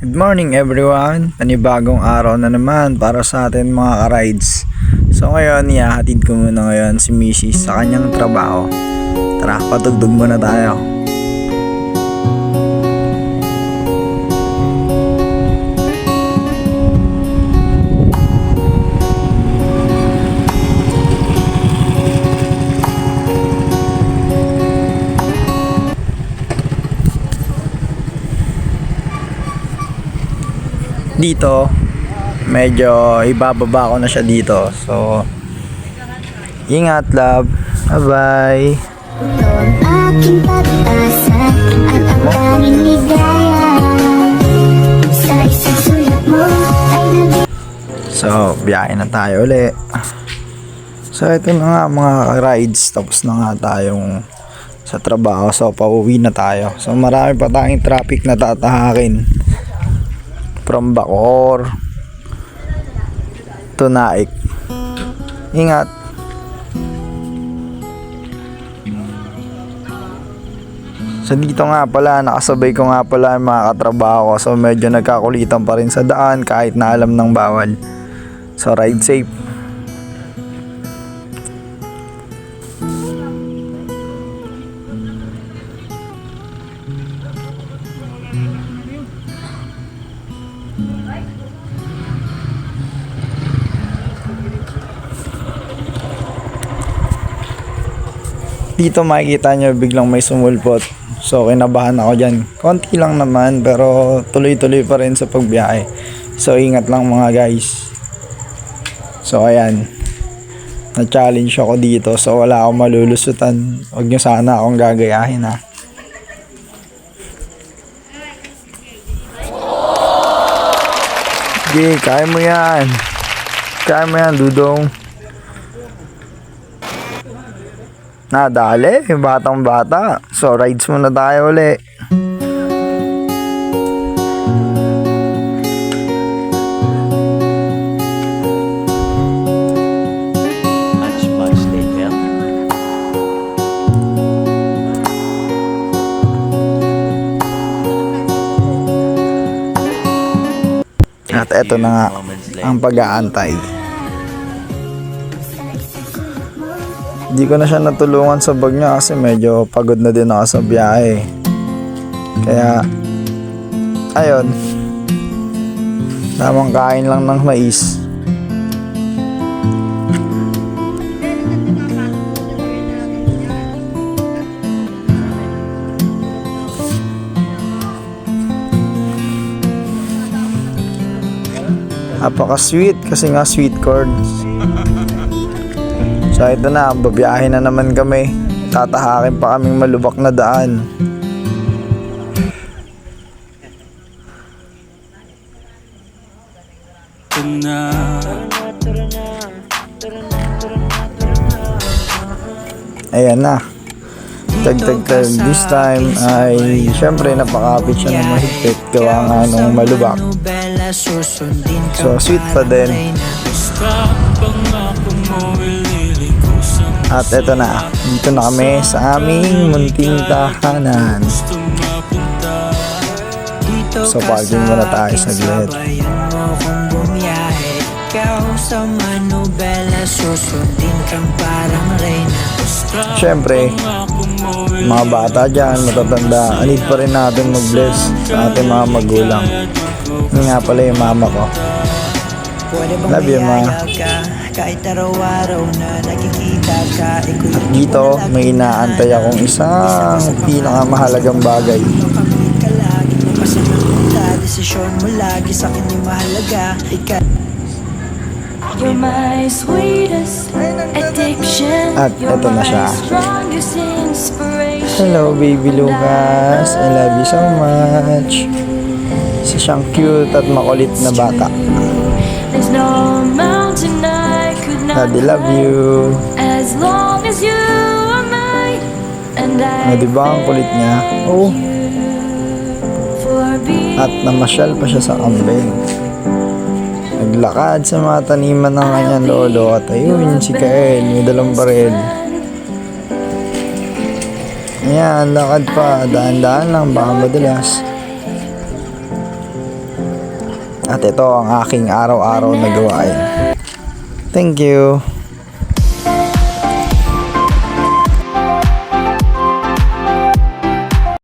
Good morning everyone! Panibagong araw na naman para sa atin mga ka-rides. So ngayon, ihahatid ko muna ngayon si Mrs. sa kanyang trabaho. Tara, patugtog muna tayo. Dito medyo ibababa ko na siya dito, so ingat love, bye bye. Aking pag-asa at ang tanging ligaya sa isang sulat mo ay So biyahe na tayo uli. So ito na nga mga rides, tapos na nga tayong sa trabaho, so pauwi na tayo. So marami pa tayong traffic na tatahakin from Bacoor to Naik. Ingat. So dito nga pala, nakasabay ko nga pala yung mga katrabaho ko. So medyo nagkakulitan pa rin sa daan kahit na alam ng bawal. So ride safe. Dito makikita nyo biglang may sumulpot. So kinabahan ako dyan. Konti lang naman pero tuloy-tuloy pa rin sa pagbiyahe. So ingat lang mga guys. So ayan, na-challenge ako dito. So wala akong malulusutan. Huwag nyo sana akong gagayahin ha. Okay, kaya mo yan. Kaya mo yan, Dudong. Nadali, batang bata. So rides muna tayo uli. Much later. At eto na nga ang pag-aantay. Hindi ko na siya natulungan sa bag niya kasi medyo pagod na din ako sa biyahe. Kaya ayun, tamang kain lang ng mais. Napaka-sweet kasi nga sweet corns. So ito na, babiyahe na naman kami. Tatahakin pa kaming malubak na daan. Ayan na. Tag. This time ay syempre napakapit siya ng mahigpit. Gawa nga nung malubak. So sweet pa din. At eto na, dito na kami sa aming munting tahanan. So parking muna tayo saglit. Siyempre, mga bata dyan, matatanda, need pa rin natin mag-bless sa ating mga magulang. Yun nga pala yung mama ko. Love you, ma. Kahit araw-araw na nakikita ka. At dito may inaantay akong isang pinakamahalagang bagay. Desisyon mo lagi sa akin yung mahalaga. You're my sweetest addiction. At eto na siya. Strongest inspiration. Hello baby Lucas, I love you so much. Isa siyang cute at makulit na bata. There's no mountain I could not Daddy love you. as long as you are mine. And I Diba ang kulit niya? Oh. for being At namasyal pa siya sa kambing. Naglakad sa mga taniman ng kanyang lolo. At ayun si Kael, may dalang baril. Ayan, lakad pa. Daan-daan lang, baka madulas. At ito ang aking araw-araw na gawain. Thank you.